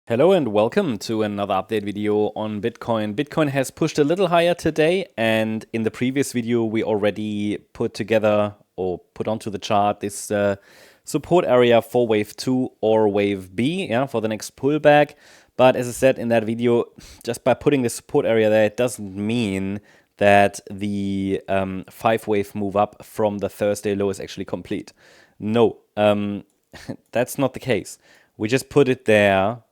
Hello and welcome to another update video on Bitcoin. Bitcoin has pushed a little higher today, and in the previous video we already put together or put onto the chart this support area for wave 2 or wave B, for the next pullback. But as I said in that video, just by putting the support area there, it doesn't mean that the 5-wave move up from the Thursday low is actually complete. No, that's not the case. We just put it there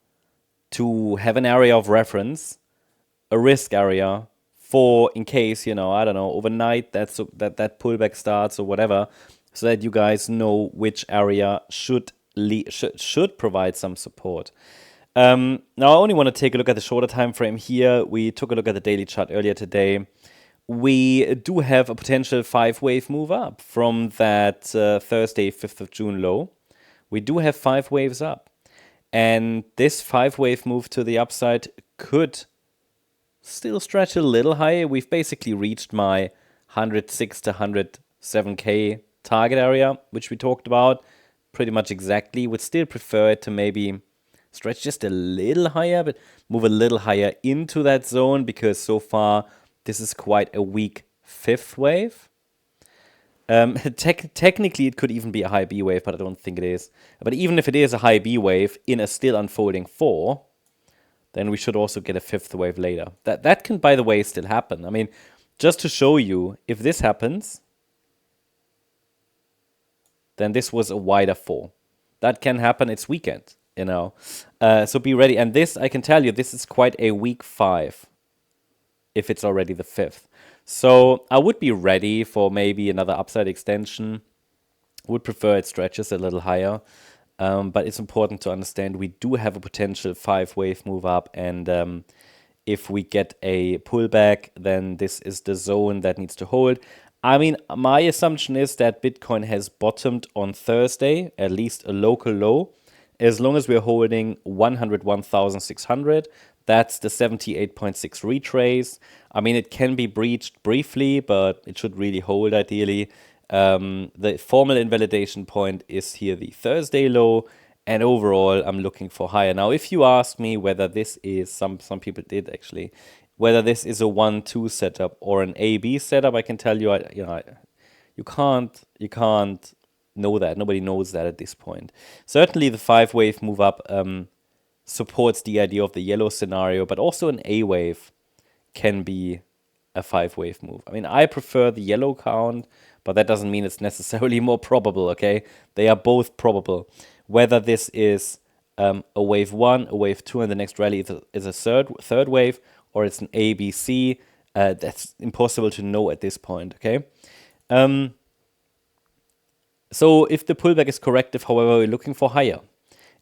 to have an area of reference, a risk area for in case, I don't know, overnight that pullback starts or whatever, so that you guys know which area should provide some support. Now I only want to take a look at the shorter time frame here. We took a look at the daily chart earlier today. We do have a potential 5-wave move up from that Thursday, 5th of June low. We do have 5 waves up. And this 5-wave move to the upside could still stretch a little higher. We've basically reached my 106 to 107K target area, which we talked about pretty much exactly. Would still prefer it to maybe stretch just a little higher, but move a little higher into that zone, because so far this is quite a weak 5th wave. Technically, it could even be a high B wave, but I don't think it is. But even if it is a high B wave in a still unfolding 4, then we should also get a 5th wave later. That can, by the way, still happen. I mean, just to show you, if this happens, then this was a wider 4. That can happen. It's weekend, So be ready. And this, I can tell you, this is quite a weak 5 if it's already the 5th. So I would be ready for maybe another upside extension. Would prefer it stretches a little higher. But it's important to understand we do have a potential 5-wave move up. And if we get a pullback, then this is the zone that needs to hold. I mean, my assumption is that Bitcoin has bottomed on Thursday, at least a local low. As long as we're holding 101,600, that's the 78.6 retrace. I mean, it can be breached briefly, but it should really hold ideally. The formal invalidation point is here the Thursday low, and overall I'm looking for higher. Now, if you ask me whether this is, some people did actually, whether this is a 1-2 setup or an A-B setup, I can tell you, you can't know that. Nobody knows that at this point. Certainly the 5-wave move up supports the idea of the yellow scenario, but also an A wave can be a 5-wave move. I mean, I prefer the yellow count, but that doesn't mean it's necessarily more probable, okay? They are both probable. Whether this is a wave 1, a wave 2, and the next rally is a third wave, or it's an A, B, C, that's impossible to know at this point, okay? So if the pullback is corrective, however, we're looking for higher.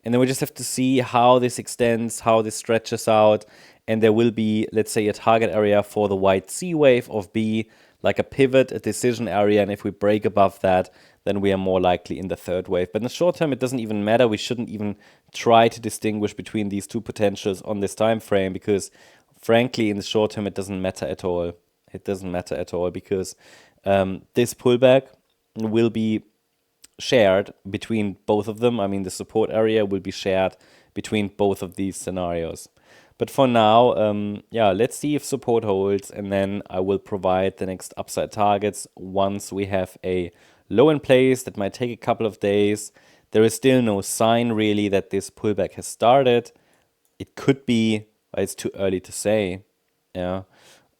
And then we just have to see how this extends, how this stretches out. And there will be, let's say, a target area for the white C wave of B, like a pivot, a decision area. And if we break above that, then we are more likely in the 3rd wave. But in the short term, it doesn't even matter. We shouldn't even try to distinguish between these two potentials on this time frame, because frankly, in the short term, it doesn't matter at all. It doesn't matter at all, because this pullback will be shared between both of them. I mean, the support area will be shared between both of these scenarios. But for now, let's see if support holds, and then I will provide the next upside targets once we have a low in place. That might take a couple of days. There is still no sign really that this pullback has started. It could be, but it's too early to say. That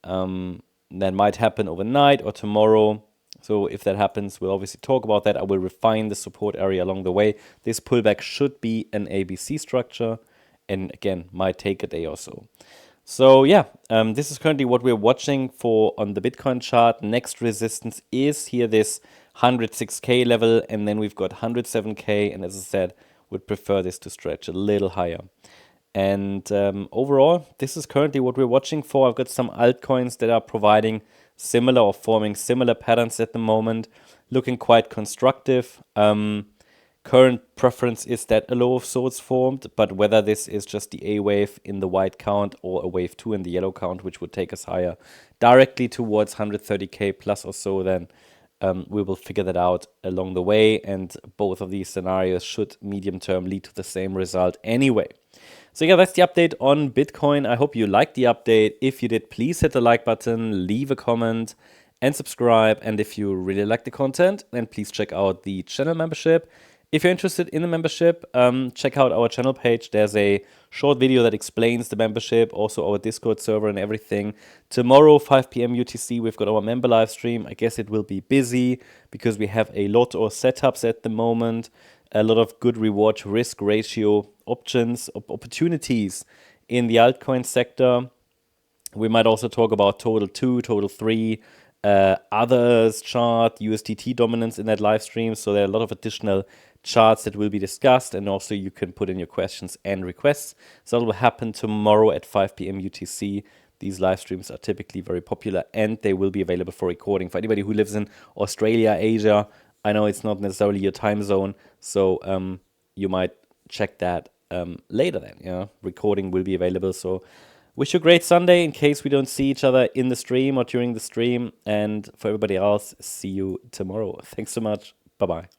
might happen overnight or tomorrow. So if that happens, we'll obviously talk about that. I will refine the support area along the way. This pullback should be an ABC structure, and again, might take a day or so. So this is currently what we're watching for on the Bitcoin chart. Next resistance is here, this 106K level, and then we've got 107K, and as I said, would prefer this to stretch a little higher. And overall, this is currently what we're watching for. I've got some altcoins that are providing similar or forming similar patterns at the moment, looking quite constructive. Current preference is that a low of sorts formed, but whether this is just the A wave in the white count or a wave 2 in the yellow count, which would take us higher directly towards 130K plus or so, then we will figure that out along the way. And both of these scenarios should medium term lead to the same result anyway. So yeah, that's the update on Bitcoin. I hope you liked the update. If you did, please hit the like button, leave a comment, and subscribe. And if you really like the content, then please check out the channel membership. If you're interested in the membership, check out our channel page. There's a short video that explains the membership, also our Discord server and everything. Tomorrow, 5 p.m. UTC, we've got our member live stream. I guess it will be busy because we have a lot of setups at the moment, a lot of good reward to risk ratio options, opportunities in the altcoin sector. We might also talk about Total 2, Total 3, others chart, USDT dominance in that live stream. So there are a lot of additional charts that will be discussed, and also you can put in your questions and requests. So that will happen tomorrow at 5 p.m. UTC. These live streams are typically very popular, and they will be available for recording for anybody who lives in Australia, Asia. I know it's not necessarily your time zone, so you might check that later then. Recording will be available. So wish you a great Sunday in case we don't see each other in the stream or during the stream. And for everybody else, see you tomorrow. Thanks so much. Bye-bye.